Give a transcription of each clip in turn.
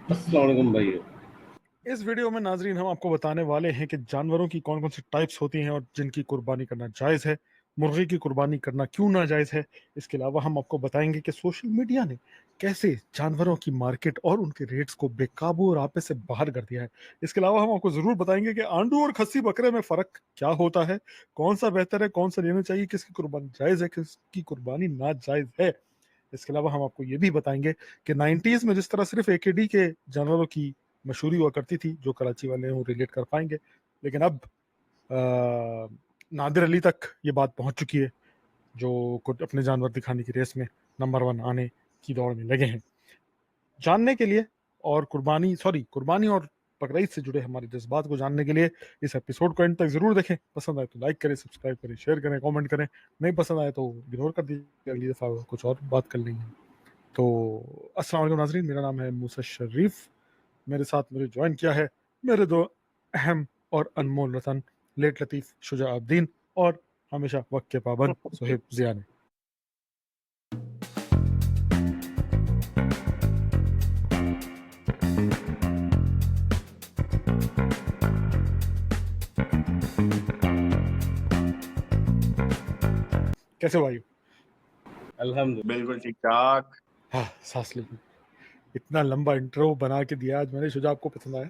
अस्सलाम वालेकुम भाई। इस वीडियो में नाजरीन हम आपको बताने वाले हैं कि जानवरों की कौन कौन सी टाइप्स होती हैं और जिनकी कुर्बानी करना जायज़ है, मुर्गी की कुर्बानी करना क्यों नाजायज़ है। इसके अलावा हम आपको बताएंगे कि सोशल मीडिया ने कैसे जानवरों की मार्केट और उनके रेट्स को बेकाबू और आपे से बाहर कर दिया है। इसके अलावा हम आपको ज़रूर बताएंगे कि आंडू और खस्सी बकरे में फ़र्क क्या होता है, कौन सा बेहतर है, कौन सा लेना चाहिए, किसकी कुर्बानी जायज़ है, किसकी कुर्बानी नाजायज़ है। इसके अलावा हम आपको ये भी बताएंगे कि 90s में जिस तरह सिर्फ एकेडी के जानवरों की मशहूरी हुआ करती थी, जो कराची वाले हैं वो रिलेट कर पाएंगे, लेकिन अब नादिर अली तक ये बात पहुंच चुकी है, जो खुद अपने जानवर दिखाने की रेस में नंबर 1 आने की दौड़ में लगे हैं। जानने के लिए और कुर्बानी और बकरीद से जुड़े हमारे जज्बात को जानने के लिए इस एपिसोड को एंड तक जरूर देखें। पसंद आए तो लाइक करें, सब्सक्राइब करें, शेयर करें, कमेंट करें। नहीं पसंद आए तो इग्नोर कर दीजिए, अगली दफ़ा कुछ और बात कर लेंगे। तो अस्सलाम वालेकुम नाज़रीन, मेरा नाम है मूसा शरीफ। मेरे साथ मुझे ज्वाइन किया है मेरे दो अहम और अनमोल रतन, लेट लतीफ़ शुजाउद्दीन और हमेशा वक्त के पाबंद सुहेब ज़िया ने। कैसे हो भाई? अल्हम्दुलिल्लाह। बिल्कुल ठीक ठाक। हाँ, सांस ली। इतना लंबा इंट्रो बना के दिया आज मैंने, शुजा आपको पसंद आया?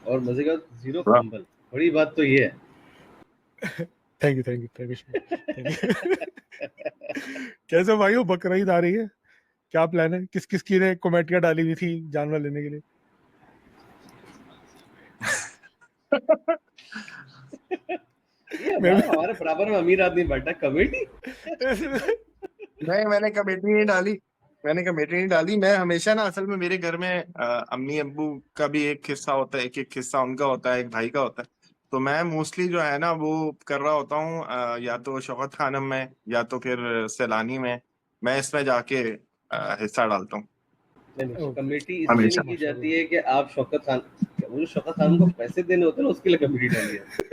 और मजे का जीरो फंबल, बड़ी बात तो ये है। Thank you thank you thank you thank you. कैसे हो भाई? बकरीद आ रही है, क्या प्लान है? किस किस की ने कमेटियां डाली हुई थी जानवर लेने के लिए? ये मैं हमारे बराबर में अमीर आदमी बैठा कमेटी। नहीं, मैंने कमेटी नहीं डाली। मैं हमेशा ना, असल में मेरे घर में अम्मी अब्बू का भी एक हिस्सा होता है, एक हिस्सा उनका होता है, एक भाई का होता है। तो मैं मोस्टली जो है ना वो कर रहा होता हूँ, या तो शौकत खानम में या तो फिर सैलानी में। मैं इसमें जाके हिस्सा डालता हूँ नहीं, ओके, कमेटी इसलिए नहीं हमेशा। की जाती माशाल्लाह। है कि आप शौकत खान, वो जो शौकत खान को पैसे देने होते हैं ना, उसके लिए कमेटी डाली है।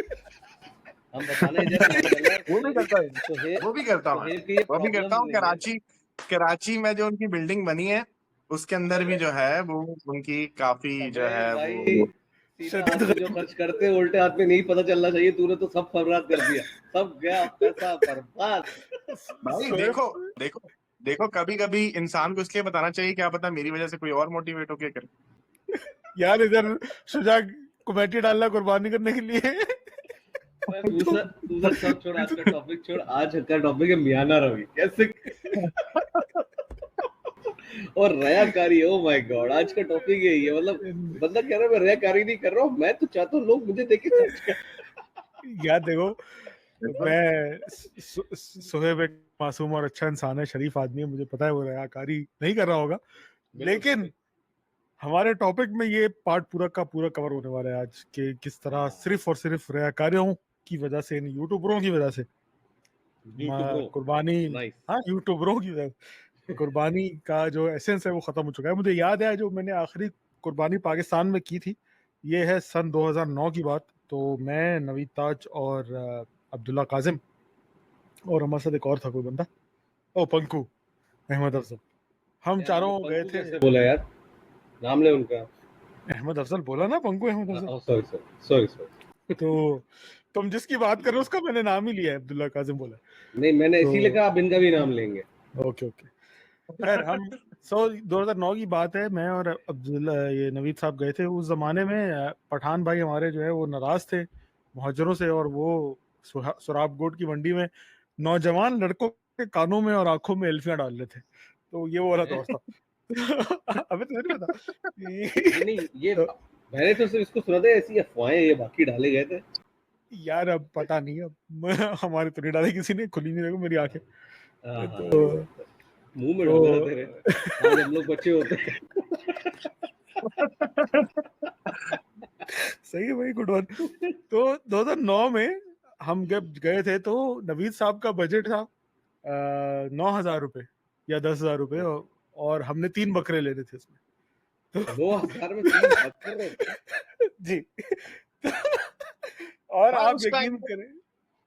हम बताने जा रहे हैं वो भी करता है, सुहेब वो भी करता हूँ, सुहेब की ये वो भी करता प्रॉब्लम हूँ। नहीं है। कराची में जो उनकी बिल्डिंग बनी है उसके अंदर भी अरे जो है वो उनकी काफी जो अबे है भाई, वो। सीधा शदीद हाथ में जो गरीब। खर्च करते हैं उल्टे हाथ में नहीं पता चलना चाहिए। तूने तो सब बर्बाद कर दिया, सब गया पैसा बर्बाद। भाई सोहेब, देखो देखो देखो, कभी कभी इंसान को इसलिए बताना चाहिए, क्या पता मेरी वजह से कोई और मोटिवेट होके करे। यार इधर शुजा कमेटी डालना कुर्बानी करने के लिए। दूसरा दूसरा सब छोड़, आज का टॉपिक छोड़। आज का टॉपिक है मियाना रवि कैसे और रयाकारी। ओ माय गॉड, आज का टॉपिक यही है। मतलब बंदा कह रहा है मैं रयाकारी नहीं कर रहा हूँ, मैं तो चाहता हूँ लोग मुझे देख के सर्च कर। यार देखो, बिल्कुल। मैं सोहेब एक मासूम और अच्छा इंसान है, शरीफ आदमी है, मुझे पता है वो रयाकारी नहीं कर रहा होगा, लेकिन हमारे टॉपिक में ये पार्ट पूरा का पूरा कवर होने वाला है आज कि किस तरह सिर्फ और सिर्फ रयाकारियों की वजह से, इन यूट्यूबरों की वजह से यूट्यूबरों, कुर्बानी, नाइस। हाँ यूट्यूबरों की वजह से कुर्बानी का जो एसेंस है वो खत्म हो चुका है। मुझे याद है जो मैंने आखिरी कुर्बानी पाकिस्तान में की थी, ये है सन 2009 की बात। तो मैं, नवीद ताज और अब्दुल्ला काजिम, और हमारे साथ एक और था कोई बंदा, ओ पंकू अहमद अफजल, हम यार चारों आपने गए पंकु थे। कैसे बोला यार? नाम ले उनका। अहमद अफजल बोला ना, Panku Ahmad Afzal. Sorry sorry sorry sorry. तो तुम जिसकी बात कर रहे हो उसका मैंने नाम ही लिया है, अब्दुल्ला काजिम बोला। नहीं, मैंने तो इसीलिए कहा आप इनका भी नाम लेंगे। ओके ओके, खैर हम 2009 की बात है, मैं और अब्दुल्ला ये नवीद साहब गए थे। उस जमाने में पठान भाई हमारे जो है वो नाराज थे मुहाजिरों से, और वो सुराब गोट की मंडी में नौजवान लड़कों के कानों में और आंखों में एल्फियां डाल रहे थे। तो ये वो वाला दौर था। अबे तुम्हें नहीं पता? नहीं नहीं, ये तो मैंने तो सिर्फ इसको सुना था, ऐसी अफवाहें ये बाकी डाले गए थे। यार अब पता नहीं, अब हमारे तो नहीं डाले किसी ने, खुली नहीं, देखो मेरी आंखें। हाँ हाँ, तो मुंह में डाले थे तो तेरे। आज हम लोग बच्चे होते। सही है भाई, गुड वन। तो 2009 में हम जब गए थे तो नवीद साहब का बजट था 9,000 रुपये या 10,000 रुपये, और हमने 3 बकरे लेने थे उसमें। 9,000 में 3 बकरे? जी। और हाँ, आप यकीन करें,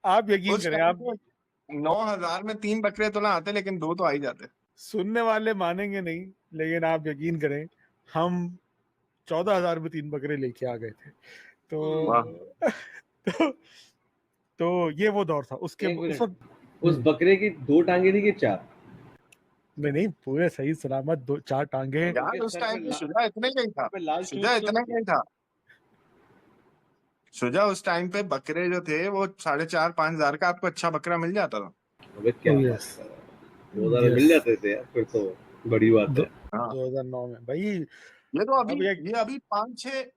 आप यकीन उस करें, टाइम आप पे 9,000 में 3 बकरे तो ना आते, लेकिन 2 तो आ ही जाते। सुनने वाले मानेंगे नहीं, लेकिन आप यकीन करें, हम 14,000 में 3 बकरे लेके आ गए थे। वाह। तो तो ये वो दौर था। उसके एक उस मिनट, वक्त उस बकरे की 2 टांगे थी कि 4? नहीं, पूरे सही सलामत 4 टांगे। यार उनके उस सर टाइम पे पे शुजा इतने का ही था। पे लाल शुजा चोंच तो इतना नहीं का ही था। शुजा उस टाइम पे बकरे जो थे वो 4,500-5,000 का आपको अच्छा बकरा मिल जाता था। थी? अबे क्या Oh, बात yes. कर रहा है, 2000 में Yes. मिल जाते थे यार, फिर तो बड़ी बात है। हाँ 2009 में भाई। ये तो अभी अब ये अभी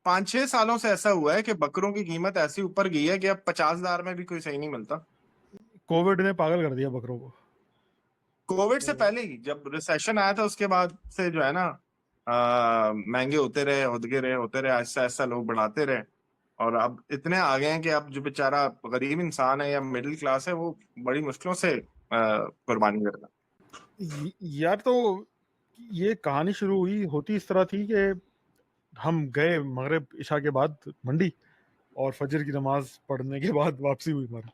5-6 सालों से ऐसा हुआ है कि बकरों की कीमत ऐसी ऊपर गई है कि अब 50,000 में भी कोई सही नहीं मिलता। कोविड ने पागल कर दिया बकरों को। कोविड से पहले ही जब रिसेशन आया था उसके बाद से जो है ना महंगे होते रहे ऐसा ऐसा लोग बढ़ाते रहे। और अब इतने आ गए हैं कि अब जो बेचारा गरीब इंसान है या मिडिल क्लास है वो बड़ी मुश्किलों से कुर्बानी करता है। यार तो ये कहानी शुरू हुई होती इस तरह थी कि हम गए मगरिब इशा के बाद मंडी, और फजर की नमाज पढ़ने के बाद वापसी हुई हमारी।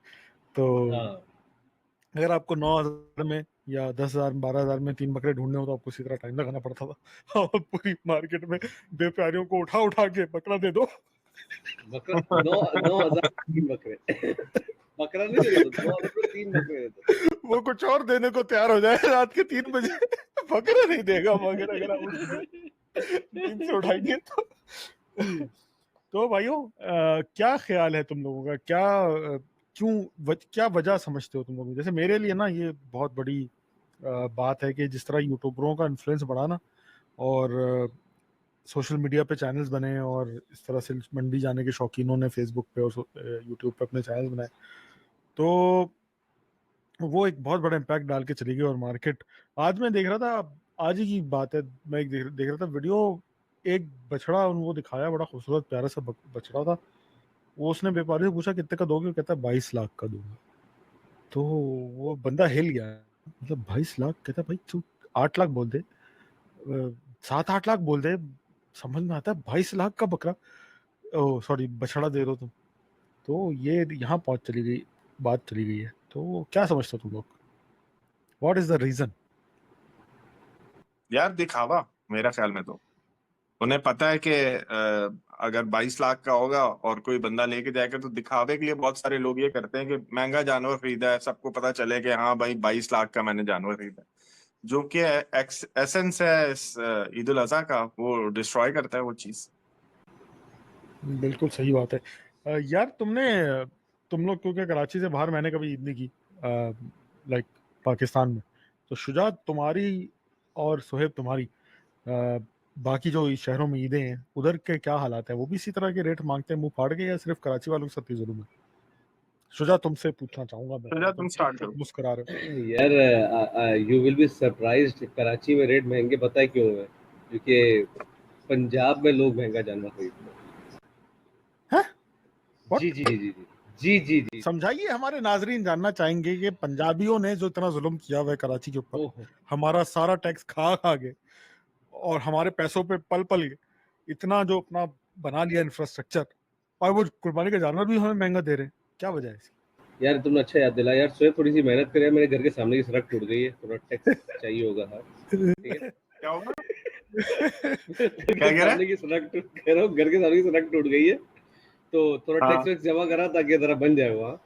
तो हाँ अगर आपको 9,000 में या 10,000 12,000 में 3 बकरे ढूंढने हो तो आपको इसी तरह टाइम लगाना पड़ता था। और पूरी मार्केट में व्यापारियों को उठा उठा के बकरा दे दो। बकरा 9,000 3 बकरे बकरा नहीं दे दो, 9,000 में 3 बकरे दे दो। वो कुछ और देने को तैयार हो जाए रात के 3 बजे। बकरा नहीं देगा मगर अगर आप उसको नींद से उठाएंगे तो भाइयों क्या ख्याल है तुम लोगों का? क्या वजह समझते हो तुम लोग? जैसे मेरे लिए ना ये बहुत बड़ी बात है कि जिस तरह यूट्यूबरों का इन्फ्लुएंस बढ़ा ना, और सोशल मीडिया पे चैनल्स बने, और इस तरह से मंडी जाने के शौकीनों ने फेसबुक पे और यूट्यूब पे अपने चैनल्स बनाए, तो वो एक बहुत बड़ा इम्पैक्ट डाल के चली गई। और मार्केट, आज मैं देख रहा था, आज ही की बात है, मैं एक देख रहा था वीडियो, एक बछड़ा उनको दिखाया, बड़ा खूबसूरत प्यारा सा बछड़ा था। वो उसने व्यापारी से पूछा कितने का दोगे, कहता है 22 लाख का दूंगा। तो वो बंदा हिल गया, मतलब 22 लाख? कहता भाई तू 8 लाख बोल दे, 7-8 लाख बोल दे, समझ में आता है 22 लाख का बकरा, ओ सॉरी बछड़ा दे दो तुम। तो ये यहाँ बात चली गई है। तो क्या समझते हो तुम लोग? What is the reason? यार दिखावा मेरा ख्याल में तो उन्हें पता है कि अगर 22 लाख का होगा और कोई बंदा लेके जाएगा तो दिखावे के लिए बहुत सारे लोग ये करते हैं कि महंगा जानवर खरीदा है, सबको पता चले कि हाँ भाई 22 लाख का मैंने जानवर खरीदा है। जो कि एसेंस है इस ईद उल अजहा का, वो डिस्ट्रॉय करता है वो चीज। बिल्कुल सही बात है। यार तुम लोग क्योंकि कराची से बाहर मैंने कभी ईद नहीं की, लाइक पाकिस्तान में, तो शुजात तुम्हारी और सुहेब तुम्हारी, बाकी जो शहरों में ईदें हैं उधर के क्या हालात है? वो भी इसी तरह के रेट मांगते हैं मुंह फाड़ के, या सिर्फ कराची वालों के साथ ही जुल्म है? शुजा तुमसे पूछना चाहूंगा मैं, तो तुम तुम स्टार्ट करो। मुस्कुरा रहे हो। यार you will be surprised, Karachi में रेट महंगे पता है क्यों है? क्योंकि पंजाब में लोग महंगा जानवर खरीदते हैं। हैं? What? जी जी जी जी जी जी जी। समझाइए, हमारे नाजरीन जानना चाहेंगे कि पंजाबियों ने जो इतना जुल्म किया हुआ है कराची के ऊपर, ओहो, हमारा सारा टैक्स खा खा के, और हमारे पैसों पे पल पल के इतना जो अपना बना लिया इंफ्रास्ट्रक्चर, और वो कुर्बानी का जानवर भी हमें महंगा दे रहे हैं। क्या वजह है इसकी? यार तुमने अच्छा याद दिलाया यार। सोए थोड़ी सी मेहनत करे, मेरे घर के सामने की सड़क टूट गई है, थोड़ा टैक्स चाहिए होगा। हाँ ठीक है। क्या होगा? घर क्या के कह रहा है? सामने की सड़क कह रहा हूँ, घर के सामने की सड़क टूट गई है, तो थोड़ा हाँ टैक्स वैक्स जमा करा ताकि जरा बन जाए वहाँ।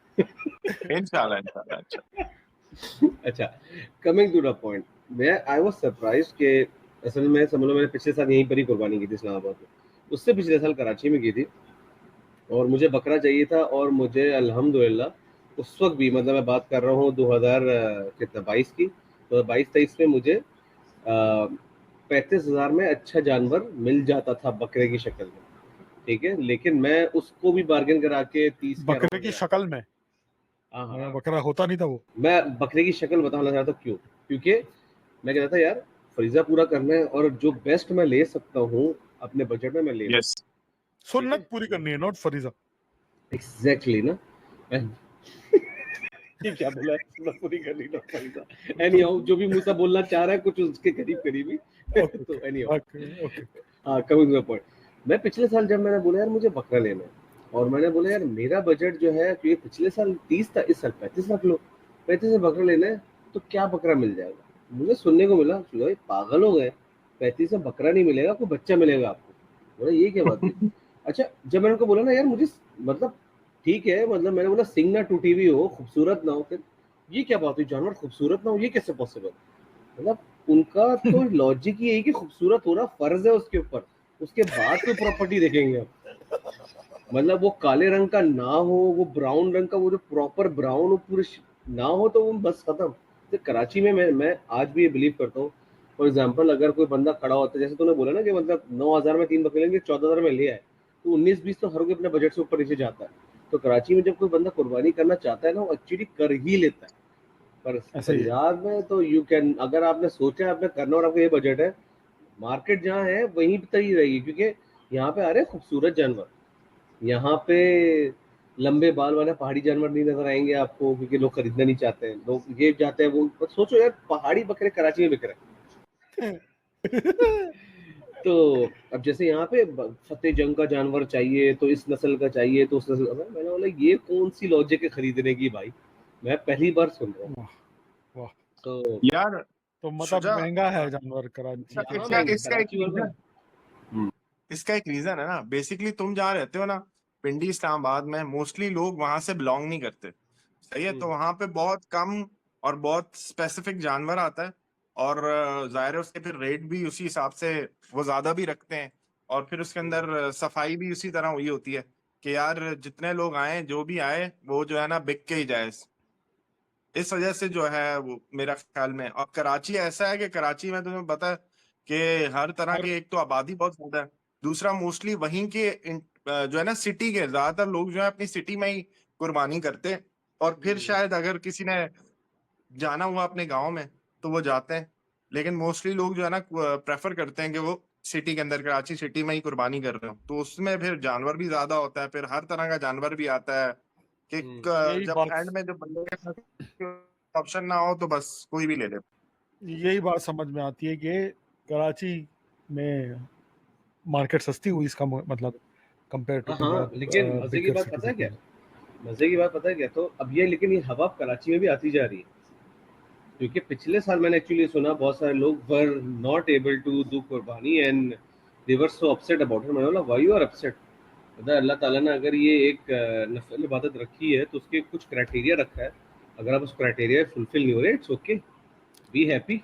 इंशाल्लाह इंशाल्लाह। अच्छा अच्छा, कमिंग टू द पॉइंट, मैं आई वाज सरप्राइज्ड कि असल में समझ लो मैंने पिछले साल यहीं पर ही कुर्बानी की थी इस्लामाबाद में, उससे पिछले साल कराची में की थी, और मुझे बकरा चाहिए था। और मुझे अल्हम्दुलिल्लाह उस वक्त भी, मतलब मैं बात कर रहा हूँ 2022 की, 2022-23 में मुझे 35,000 में अच्छा जानवर मिल जाता था बकरे की शक्ल में। ठीक है, लेकिन मैं उसको भी बार्गेन करा के 30 के बकरे अराउंड की गया। शक्ल में? हाँ हाँ, बकरा होता नहीं था वो। मैं बकरे की शक्ल बताना चाहता हूँ क्यों, क्योंकि मैं कहता था यार फरीजा पूरा करना है, और जो बेस्ट मैं ले सकता हूँ अपने बजट में मैं ले लूँ। यस ठीक है, सुन्नत पूरी करनी है, नॉट फरीजा। एग्जैक्टली ना। ये क्या बोला है? सुन्नत पूरी करनी ना फरीजा। एनी हाउ, जो भी मूसा बोलना चाह रहा है कुछ उसके करीब करीब ही। तो anyhow, okay. Coming to the point, मैं पिछले साल जब मैंने बोला यार मुझे बकरा लेना है, और मैंने बोला यार मेरा बजट जो है, क्योंकि पिछले साल 30 था, इस साल 35 रख लो, 35 से बकरा लेना है, तो क्या बकरा मिल जाएगा? मुझे सुनने को मिला, चलो ये पागल हो गए, 35 से बकरा नहीं मिलेगा, कोई बच्चा मिलेगा आपको। बोला ये क्या बात है। अच्छा जब मैंने उनको बोला ना यार मुझे मतलब ठीक है, मतलब मैंने बोला सिंग ना टूटी हुई हो, खूबसूरत ना हो, फिर ये क्या बात हुई, जानवर खूबसूरत ना हो, ये कैसे पॉसिबल। मतलब उनका तो लॉजिक ही है कि खूबसूरत होना फर्ज है उसके ऊपर, उसके बाद कोई प्रॉपर्टी देखेंगे आप। मतलब वो काले रंग का ना हो, वो ब्राउन रंग का, वो जो प्रॉपर ब्राउन हो पूरे ना हो, तो वो बस खत्म। तो कराची में मैं आज भी ये बिलीव करता हूँ, फॉर एग्जाम्पल अगर कोई बंदा खड़ा होता है, जैसे तूने बोला ना कि मतलब 9,000 में 3 बकरे लेंगे, 14,000 में ले आए, तो 19-20 तो हर कोई अपने बजट से ऊपर नीचे जाता है। तो कराची में जब कोई बंदा कुर्बानी करना चाहता है ना, वो एक्चुअली कर ही लेता है। पर ऐसा ही है। पंजाब में तो यू कैन, अगर आपने सोचा आपने करना और आपका ये बजट है, मार्केट जहाँ है वहीं पे ही रहेगी, क्योंकि यहाँ पे आ रहे हैं खूबसूरत जानवर। यहाँ पे लंबे बाल वाले पहाड़ी जानवर नहीं नजर आएंगे आपको, क्योंकि लोग खरीदना नहीं चाहते हैं, लोग ये जाते हैं वो। बस सोचो यार, पहाड़ी बकरे कराची में बिक रहे हैं। तो अब जैसे यहाँ पे फतेह जंग का जानवर चाहिए तो इस नस्ल का चाहिए तो उस नस्ल का, मैंने बोला ये कौन सी लॉजिक है खरीदने की भाई, मैं पहली बार सुन रहा हूँ। वाह वाह। तो यार तो मतलब शुजा, महंगा है जानवर कराची। अच्छा, यहाँ इसका महंगे इसका एक कराची और रीजन इसका एक रीजन है ना। बेसिकली तुम जहाँ रहते हो ना, पिंडी इस्लामाबाद में, मोस्टली लोग वहां से बिलोंग नहीं करते। सही है, तो वहां पे बहुत कम और बहुत स्पेसिफिक जानवर आता है। और जाहिर है उसके फिर रेट भी उसी हिसाब से वो ज्यादा भी रखते हैं। और फिर उसके अंदर सफाई भी उसी तरह हुई होती है कि यार जितने लोग आए, जो भी आए, वो जो है ना बिक के ही जाए। इस वजह से जो है वो मेरा ख्याल में। और कराची ऐसा है कि कराची में तुम्हें पता है कि हर तरह हर की, एक तो आबादी बहुत ज्यादा है, दूसरा मोस्टली वहीं के जो है ना सिटी के ज्यादातर लोग जो है अपनी सिटी में ही कुर्बानी करते हैं। और फिर शायद अगर किसी ने जाना हुआ अपने गाँव में तो वो जाते हैं। लेकिन मोस्टली लोग जो है ना प्रेफर करते हैं कि वो सिटी के अंदर, कराची सिटी में ही कुर्बानी कर रहे हो, तो उसमें फिर जानवर भी ज्यादा होता है, फिर हर तरह का जानवर भी आता है कि यही जब बात एंड में जब बंदे के पास ऑप्शन ना हो तो बस कोई भी ले ले। यही बात समझ में आती है कि कराची में मार्केट सस्ती हुई, इसका मतलब कंपेयर टू हाँ, पंजाब लेकिन मजे की बिगर बात सिटीज पता है ऑफ क्या, पंजाब। मजे की बात पता है क्या, तो अब ये लेकिन ये हवा कराची में भी आती जा रही है। क्योंकि पिछले साल मैंने एक्चुअली सुना बहुत सारे लोग were not able to do कुर्बानी and they were so upset about it. मैंने बोला व्हाई यू आर अपसेट। मतलब अल्लाह ताला ने अगर ये एक नफल इबादत रखी है तो उसके कुछ क्राइटेरिया रखा है, अगर आप उस क्राइटेरिया फुलफिल नहीं हो रहे, it's okay, be happy,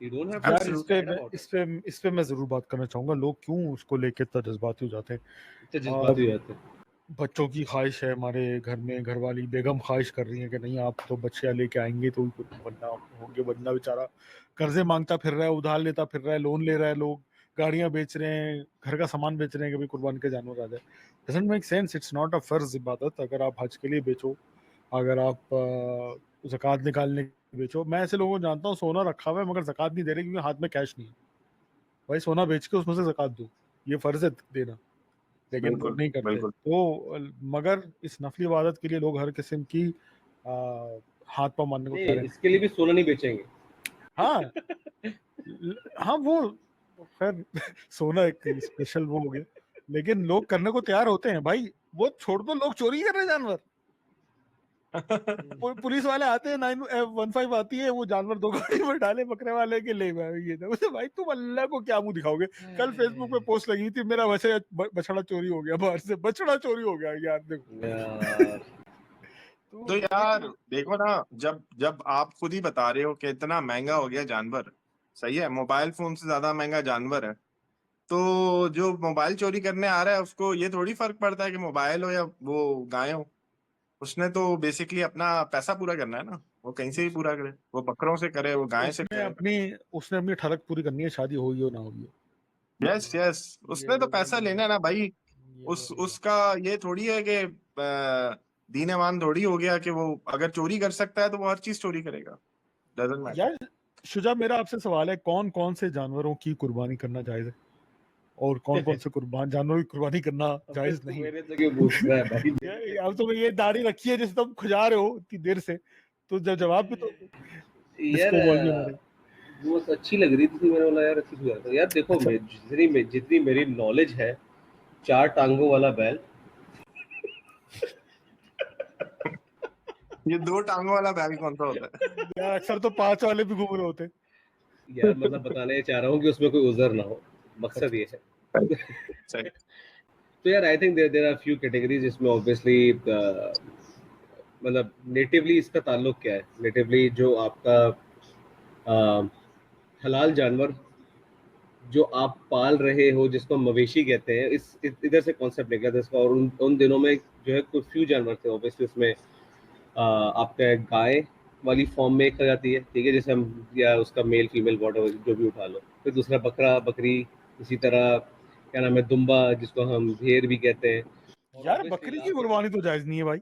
you don't have to यार फील सैड अबाउट इट। इस पे मैं जरूर बात करना चाहूंगा, लोग क्यों उसको लेके इतना जज्बाती हो जाते हैं। इतने जज्बाती और हो जाते हैं। बच्चों की ख्वाहिश है, हमारे घर में घर वाली बेगम ख्वाहिश कर रही है कि नहीं आप तो बच्चे लेके आएंगे तो ही बनना होंगे। बंदा बेचारा कर्जे मांगता फिर रहा है, उधार लेता फिर रहा है, लोन ले रहा है, लोग गाड़ियां बेच रहे हैं, घर का सामान बेच रहे हैं, कभी कुर्बानी का जानवर आ जाए। Doesn't make sense, it's not a फर्ज इबादत। अगर आप हज के लिए बेचो, अगर आप ज़कात निकालने के लिए बेचो। मैं ऐसे लोगों को जानता हूँ सोना रखा हुआ है मगर ज़कात नहीं दे रहे क्योंकि हाथ में कैश नहीं है। भाई सोना बेच के उसमें से ज़कात दो, ये फर्ज है देना, लेकिन वो बिल्कुल नहीं करते। बिल्कुल। तो मगर इस नफली इबादत के लिए लोग हर किस्म की हाथ पांव मारने को नहीं, तैयार हैं। इसके लिए भी सोना नहीं बेचेंगे। हाँ हाँ वो खैर सोना एक स्पेशल वो हो गया, लेकिन लोग करने को तैयार होते हैं भाई। वो छोड़ दो, लोग चोरी कर रहे हैं जानवर। पुलिस वाले आते हैं, 915 आती है, वो जानवर दो गाड़ी में डाले बकरे वाले के ले गए। ये तो भाई तुम अल्लाह को क्या मुंह दिखाओगे। कल फेसबुक पे पोस्ट लगी थी, मेरा बछड़ा चोरी हो गया, बाहर से बछड़ा चोरी हो गया यार, देखो। यार तो तो ये यार देखो ना, जब जब आप खुद ही बता रहे हो कि इतना महंगा हो गया जानवर, सही है, मोबाइल फोन से ज्यादा महंगा जानवर है, तो जो मोबाइल चोरी करने आ रहा है उसको ये थोड़ी फर्क पड़ता है कि मोबाइल हो या वो गाय हो। उसने तो बेसिकली अपना पैसा पूरा करना है ना, वो कहीं से भी पूरा करे, वो बकरों से करे, वो गाय से उसने करे। अपनी उसने अपनी ठलक पूरी करनी है, शादी होगी हो ना होगी। यस यस, ये उसने तो पैसा ये लेना है ना भाई। ये उस वही है। उसका ये थोड़ी है कि दीन ईमान थोड़ी हो गया कि वो अगर चोरी कर सकता है तो वो हर चीज चोरी करेगा। Doesn't matter. यार शुजा, मेरा आपसे सवाल है, कौन कौन से जानवरों की कुर्बानी करना जायज है और कौन कौन से कुर्बान जानवरों की कुर्बानी करना अबे जायज तू नहीं मेरे से क्यों पूछ रहा है भाई, मेरे से अब पूछ। तो ये दाढ़ी रखी है जैसे तुम खुजा रहे हो इतनी देर से, तो जब जवाब भी तो यार डिस्को बॉल भी हमारे। वो अच्छी लग रही थी, मैंने बोला यार अच्छी लग रहा था यार। देखो अच्छा, जितनी मेरी नॉलेज है, 4 टांगों वाला बैल। ये दो टांगों वाला बैल कौन सा होता है? यार अक्सर तो 5 वाले भी घूम रहे होते। यार मतलब बताने चाह रहा हूँ कि उसमें कोई उज़र ना हो, मकसद अच्छा ये अच्छा। है। सही। तो यार I think there are few categories इसमें ऑब्वियसली मतलब नेटिवली इसका ताल्लुक क्या है, नेटिवली जो आपका अ, हलाल जानवर जो आप पाल रहे हो जिसको हम मवेशी कहते हैं, इधर से कॉन्सेप्ट निकला था इसका। और उन दिनों में जो है कुछ फ्यू जानवर थे ऑब्वियसली उसमें, आपका गाय वाली फॉर्म में एक आ जाती है, ठीक है, जैसे हम या उसका मेल फीमेल वॉट जो भी उठा लो। फिर दूसरा बकरा बकरी, इसी तरह क्या नाम है दुम्बा जिसको हम भेड़ भी कहते हैं। और यार obviously बकरी की last कुर्बानी तो जायज नहीं है भाई,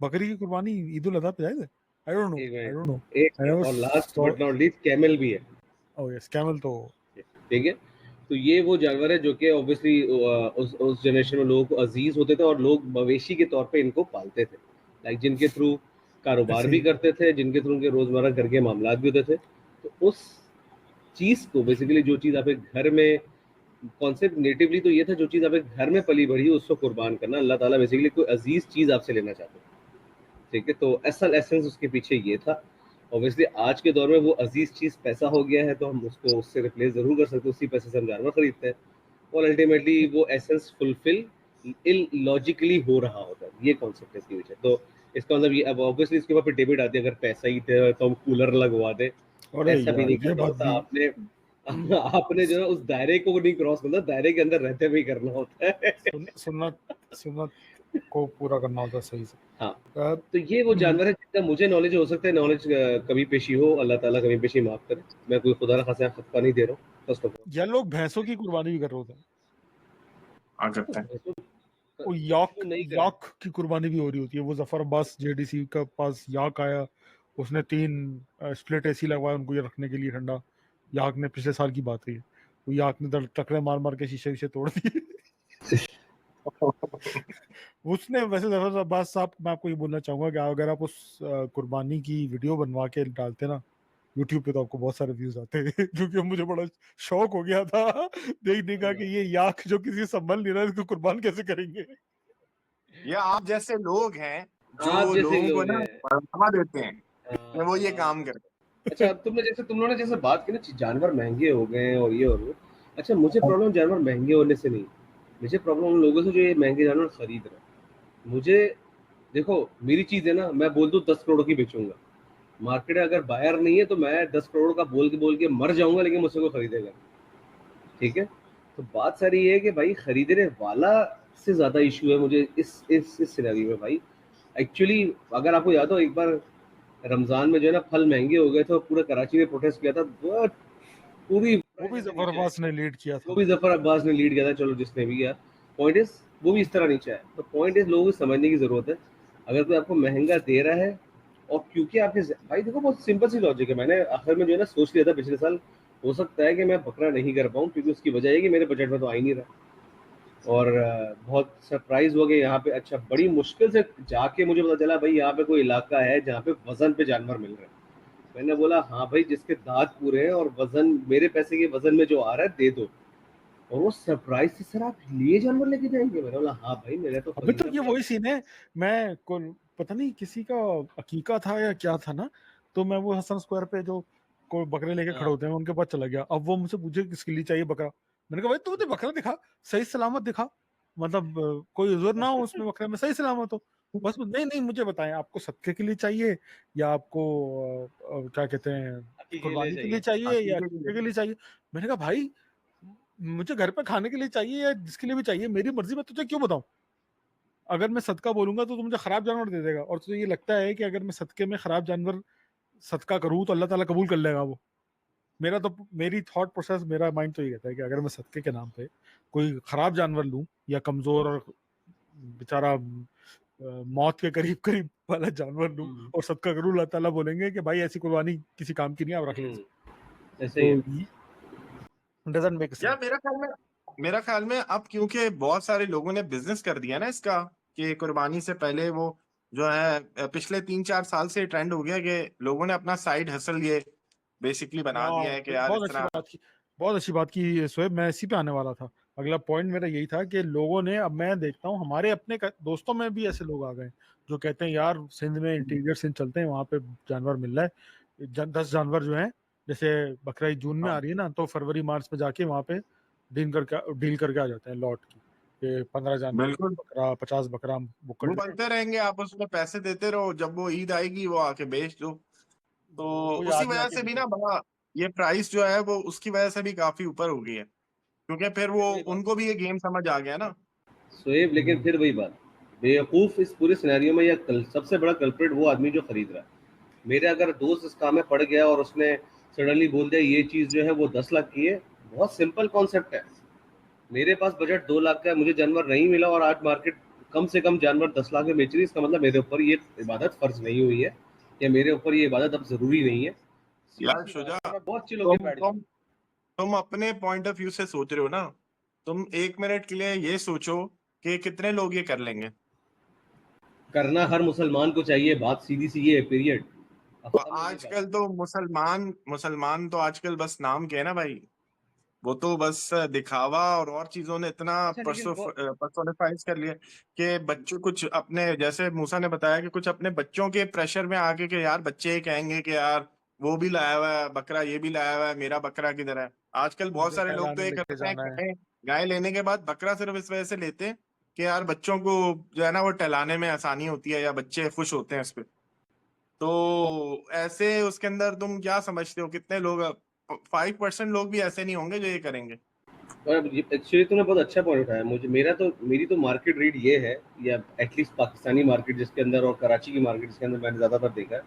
बकरी की कुर्बानी ईद उल अजहा पे जायज है? आई डोंट नो, एक आई मिनट, डोंट नो, एक आई नेवर और last saw. But not least camel भी है, ओह यस, कैमल तो ठीक है। तो ये वो जानवर है जो कि ऑब्वियसली उस जनरेशन में लोगों को अजीज होते थे और लोग मवेशी के तौर पे इनको पालते थे, लाइक जिनके थ्रू कारोबार ऐसे भी ही। करते थे, जिनके थ्रू उनके रोजमर्रा घर के मामलात भी होते थे। तो उस चीज को बेसिकली जो चीज आपके घर में कॉन्सेप्ट नेटिवली तो ये था, जो चीज आपके घर में पली बढ़ी उसको कुर्बान करना, अल्लाह ताला बेसिकली कोई अजीज चीज आपसे लेना चाहते हैं, ठीक है। तो असल एसेंस उसके पीछे ये था। ऑब्वियसली आज के दौर में वो अजीज चीज पैसा हो गया है, तो हम उसको उससे रिप्लेस जरूर कर सकते हैं, उसी पैसे से हम जानवर खरीदते हैं और अल्टीमेटली वो एसेंस फुलफिल इलॉजिकली हो रहा होता है, ये कॉन्सेप्ट है इसके पीछे। तो इसका मतलब ये, अब ऑब्वियसली इसके ऊपर डिबेट आती है, अगर पैसा ही थे तो हम कूलर लगवा दे, अरे ऐसा भी यार नहीं ये करना बात होता भी आपने। आपने जो है उस दायरे को नहीं क्रॉस करना, दायरे के अंदर रहते हुए ही करना होता है। सुन्नत सुन्नत को पूरा करना होता है सही से। हाँ, अ, तो ये वो हम्म, जानवर है जितना मुझे नॉलेज हो सकता है, नॉलेज कमी पेशी हो, अल्लाह ताला कमी पेशी माफ करे, मैं कोई खुदा ना खासा खतपा नहीं दे रहा हूँ फर्स्ट ऑफ यार लोग भैंसों की कुर्बानी भी कर रहे होते हैं, हाँ करते हैं। ऑल। वो याक, क्यों नहीं करें? याक की कुर्बानी भी हो रही होती है। वो जफर अब्बास जेडीसी का पास याक आया, उसने 3 स्प्लिट एसी लगवाया उनको ये रखने के लिए ठंडा। याक ने, पिछले साल की बात है ये, वो याक ने टकरे मार मार के शीशे वीशे तोड़ दिए। उसने वैसे जफर अब्बास साहब, मैं आपको ये बोलना चाहूंगा कि अगर आप उस कुर्बानी की वीडियो बनवा के डालते ना यूट्यूब पे, तो आपको बहुत सारे व्यूज आते हैं। क्योंकि मुझे बड़ा शौक हो गया था देखने का कि ये याक जो किसी से संभल नहीं रहा, इसको कुर्बान कैसे करेंगे। या आप जैसे लोग हैं आप जो जैसे लोगों को लोग ना हैं। बढ़ावा देते हैं कि वो ये हाँ। काम करें। अच्छा, अब तुम लोगों ने जैसे बात की ना, जानवर महंगे हो गए हैं और ये और वो। अच्छा, मुझे प्रॉब्लम जानवर महंगे होने से नहीं, मुझे प्रॉब्लम उन लोगों से जो ये महंगे जानवर खरीद रहे हैं। मुझे देखो, मेरी चीज है ना, मैं बोल दूं 10 करोड़ की बेचूंगा, मार्केट में अगर बायर नहीं है तो मैं 10 करोड़ का बोल के मर जाऊंगा, लेकिन मुझसे कोई खरीदेगा, ठीक है। तो बात सारी ये है कि भाई खरीदने वाला से ज्यादा इशू है मुझे इस सिनेरियो में भाई। एक्चुअली अगर आपको याद हो, एक बार रमजान में जो है ना फल महंगे हो गए थे और पूरा कराची में प्रोटेस्ट किया था, वो पूरी वो भी ऐसे जफर नीचे आई। अब्बास ने लीड किया वो था। भी जफर अब्बास ने लीड किया था, चलो जिसने भी किया। पॉइंट इज वो भी इस तरह नीचे आया। तो पॉइंट इज लोगों को समझने की जरूरत है, अगर कोई आपको महंगा दे रहा है और क्योंकि आपके भाई देखो बहुत सिंपल सी लॉजिक है, मैंने आखिर में जो है ना सोच लिया था पिछले साल, हो सकता है कि मैं बकरा नहीं कर पाऊँ, क्योंकि उसकी वजह है कि मेरे बजट में तो आ ही नहीं रहा। और बहुत सरप्राइज हो गए यहाँ पे। अच्छा, बड़ी मुश्किल से जाके मुझे पता चला भाई यहाँ पे कोई इलाका है जहाँ पे वजन पे जानवर मिल रहे हैं। मैंने बोला हाँ भाई, जिसके दांत पूरे हैं और वजन मेरे पैसे के वजन में जो आ रहा है दे दो। और वो सरप्राइज से, सर आप लिए जानवर लेके जाएंगे? मैंने बोला हाँ भाई, मेरे तो अभी तो खरीदना ये पड़ेगा। वही सीन है। मैं को पता नहीं किसी का अकीका था या क्या था ना, तो मैं वो हसन स्क्वायर पे जो कोई बकरे लेके खड़े हाँ, होते हैं उनके पास चला गया। अब वो मुझसे पूछे किसके लिए चाहिए बकरा। मैंने कहा भाई तू मुझे बकरा दिखा, सही सलामत दिखा, मतलब कोई उज़र ना हो उसमें, बकरे में सही सलामत हो। बस नहीं नहीं, मुझे बताएं आपको सदके के लिए चाहिए या आपको क्या कहते हैं, अकीके के लिए कुर्बानी के लिए चाहिए। चाहिए या अकीके के अकीके के लिए। लिए चाहिए। मैंने कहा भाई मुझे घर पे खाने के लिए चाहिए या जिसके लिए भी चाहिए, मेरी मर्जी, मैं तुझे क्यों बताऊं। अगर मैं सदका बोलूंगा तो तू मुझे खराब जानवर दे देगा, और तुझे ये लगता है कि अगर मैं सदके में खराब जानवर सदका करूं तो अल्लाह ताला कबूल कर लेगा वो। मेरा तो, मेरी थॉट प्रोसेस, मेरा माइंड तो ये कहता है कि अगर मैं सदके के नाम पे कोई खराब जानवर लूं या कमजोर और बेचारा मौत के करीब करीब वाला जानवर लूं हम्म, और सदका करूं, अल्लाह ताला बोलेंगे कि भाई ऐसी कुर्बानी किसी काम की नहीं, आप रख ले इसको। ऐसे ही तो है। डजंट मेक या सेंस। मेरा ख्याल में अब क्योंकि बहुत सारे लोगों ने बिजनेस कर दिया ना इसका, कि कुर्बानी से पहले वो जो है पिछले 3-4 साल से ट्रेंड हो गया कि लोगों ने अपना साइड हसल ये बेसिकली बना वाह, दिया है कि यार बहुत इस अच्छी तरह। बात की, बहुत अच्छी बात की शोएब। मैं इसी पे आने वाला था। अगला पॉइंट मेरा यही था कि लोगों ने, अब मैं देखता हूँ हमारे अपने दोस्तों में भी ऐसे लोग आ गए जो कहते हैं यार सिंध में, इंटीरियर सिंध चलते हैं, वहां पे जानवर मिल रहा है। 10 जानवर जो हैं, जैसे बकरा ईद जून में आ हाँ रही है ना, तो फरवरी मार्च में जाके वहां पे डील करके आ जाते हैं लॉट की, कि 15 जानवर, बिल्कुल बकरा, 50 बकरा बुक कर वो लें। बनते रहेंगे, आप उसमें पैसे देते रहो, जब वो ईद आएगी वो आके बेच दो। तो कोई उसी आदमी वजह आके से भी ना बेचेगा। बड़ा ये प्राइस जो है वो उसकी वजह से भी काफी ऊपर हो गई है, क्योंकि फिर वो वही बात उनको भी ये गेम समझ आ गया ना। शोएब, लेकिन हम्म, फिर वही बात, बेवकूफ इस पूरे सिनेरियो में या सबसे बड़ा कल्प्रिट वो आदमी जो खरीद रहा है। मेरे अगर दोस्त इस काम में पड़ गया और उसने सडनली बोल दिया ये चीज जो है वो 10 लाख की है, बहुत सिंपल कॉन्सेप्ट है। मेरे पास बजट 2 लाख का है, मुझे जानवर नहीं मिला और आज मार्केट कम से कम जानवर 10 लाख में बेच रही है, इसका मतलब मेरे ऊपर ये इबादत फर्ज नहीं हुई है, या मेरे ऊपर ये इबादत अब जरूरी नहीं है। सीधी यार सी बात शुजा, है, मैं बहुत चिल होकर तुम बैठ तुम जाऊँ। तुम अपने पॉइंट ऑफ व्यू से सोच रहे हो ना, तुम 1 मिनट के लिए ये सोचो कि कितने लोग ये कर लेंगे। करना हर मुसलमान को चाहिए, बात सीधी सी ये है, पीरियड। तो अब समझ नहीं आजकल पाते। तो मुसलमान मुसलमान तो आजकल बस नाम के है ना भाई, वो तो बस दिखावा और चीजों ने इतना अच्छा लेकिन वो पर्सोनिफाइज कर लिया कि बच्चों कुछ अपने, जैसे मूसा ने बताया कि कुछ अपने बच्चों के प्रेशर में आके कि यार बच्चे ये कहेंगे कि यार वो भी लाया हुआ है बकरा, ये भी लाया हुआ है, मेरा बकरा किधर है। आजकल बहुत मुझे सारे लोग तो टहलाने ये लेके करते हैं, जाना है। गाय गाय लेने के बाद बकरा सिर्फ इस वजह से लेते हैं कि यार बच्चों को जो है ना वो टहलाने में आसानी होती है या बच्चे खुश होते हैं इस पे। तो ऐसे उसके अंदर तुम क्या समझते हो कितने लोग, 5% लोग भी ऐसे नहीं होंगे जो ये करेंगे। एक्चुअली तूने बहुत अच्छा पॉइंट उठाया। मुझे मेरी तो मार्केट रीड ये है, या एटलीस्ट पाकिस्तानी मार्केट जिसके अंदर और कराची की मार्केट जिसके अंदर मैंने ज़्यादातर देखा है,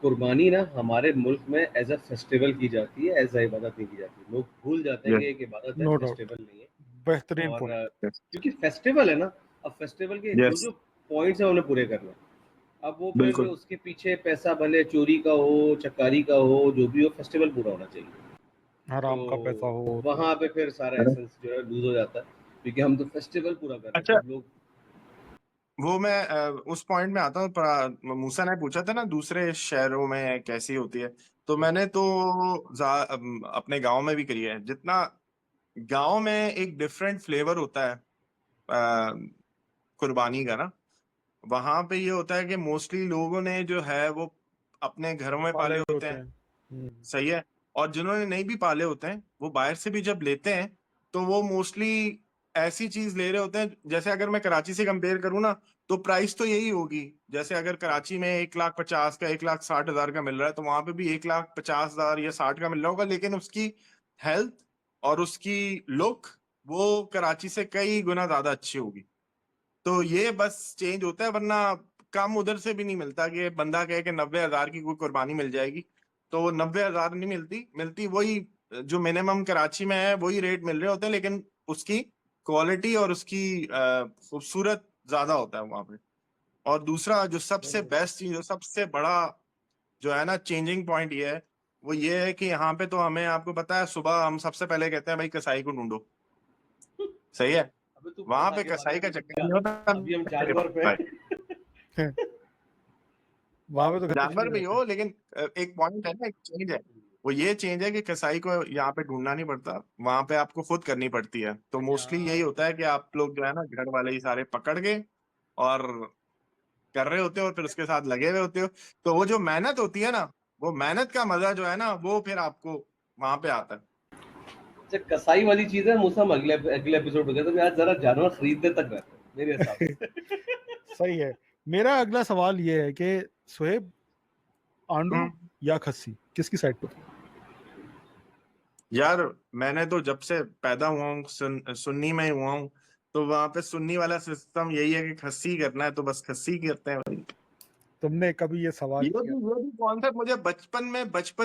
कुर्बानी ना हमारे मुल्क में एज अ फेस्टिवल की जाती है, एज अ इबादत नहीं की जाती। लोग भूल जाते हैं कि यस एक इबादत है, नो डाउट, फेस्टिवल नहीं है। बेहतरीन और पॉइंट। क्योंकि फेस्टिवल है ना, अब फेस्टिवल के जो यस जो पॉइंट्स हैं उन्हें पूरे करना है। अब वो फिर बिल्कुल। उसके पीछे पैसा भले चोरी का हो, चकारी का हो, जो भी हो, फेस्टिवल पूरा होना चाहिए। हराम का पैसा तो हो तो। वहाँ पे फिर सारा एसेंस जो है लूज हो जाता है, क्योंकि हम तो फेस्टिवल पूरा कर रहे हैं, अच्छा, तब लोग। वो मैं उस पॉइंट में आता हूँ, मूसा ने पूछा था ना दूसरे शहरों में कैसी होती है, तो मैंने तो अपने गांव में भी करी है। जितना गांव में एक डिफरेंट फ्लेवर होता है कुर्बानी का ना, वहां पे ये होता है कि मोस्टली लोगों ने जो है वो अपने घरों में पाले पाले हुए होते होते हैं। हैं। सही है। और जिन्होंने नहीं भी पाले होते हैं वो बाहर से भी जब लेते हैं तो वो मोस्टली ऐसी चीज ले रहे होते हैं, जैसे अगर मैं कराची से कंपेयर करूँ ना, तो प्राइस तो यही होगी। जैसे अगर कराची में 1,50,000 का 1,60,000 का मिल रहा है, तो वहां पे भी 1,50,000 या 60 का मिल रहा होगा, लेकिन उसकी हेल्थ और उसकी लुक वो कराची से कई गुना ज्यादा अच्छी होगी। तो ये बस चेंज होता है, वरना कम उधर से भी नहीं मिलता कि बंदा कहे कि 90,000 की कोई कुर्बानी मिल जाएगी। तो 90,000 नहीं मिलती, मिलती वही जो मिनिमम कराची में है वही रेट मिल रहे होते हैं, लेकिन उसकी क्वालिटी और उसकी खूबसूरत ज्यादा होता है वहां पे। और दूसरा जो सबसे बेस्ट चीज, जो सबसे बड़ा जो है ना चेंजिंग पॉइंट ये है, वो ये है कि यहाँ पे तो हमें, आपको पता है, सुबह हम सबसे पहले कहते हैं भाई कसाई को ढूंढो। सही है। अबे तू वहां बहुत पे आगे भाग कसाई गया, का अभी तो चक्कर नहीं होता अभी हम मेरे जानवर पे भाई। हैं। वहां पे तो जानवर कसाई भी रहते हो, हैं। लेकिन एक पॉइंट है ना, एक चेंज है। वो ये चेंज है कि कसाई को यहाँ पे ढूंढना नहीं पड़ता, वहां पे आपको खुद करनी पड़ती है। तो मोस्टली यही हाँ, होता है कि आप लोग जो है ना घर वाले ही सारे पकड़ के और कर रहे होते हो और फिर उसके साथ लगे हुए होते हो। तो वो जो मेहनत होती है ना, वो मेहनत का मजा जो है ना वो फिर आपको वहां पे आता है। अच्छा कसाई वाली चीज है मूसा, हम अगले अगले एपिसोड में कहते हैं, आज जरा जानवर खरीदने तक रहते हैं मेरे हिसाब से। सही है। मेरा अगला सवाल ये है कि सोहेब, आंडू हम्म। या खस्सी, किसकी साइड पे? यार मैंने तो जब से पैदा हुआ हूँ सुन्नी में ही हुआ हूँ, तो वहां पे सुन्नी वाला सिस्टम यही है कि खस्सी करना है तो बस खस्सी करते हैं। तुमने कभी ये ये सवाल किया? भी ये भी कॉन्सेप्ट मुझे बचपन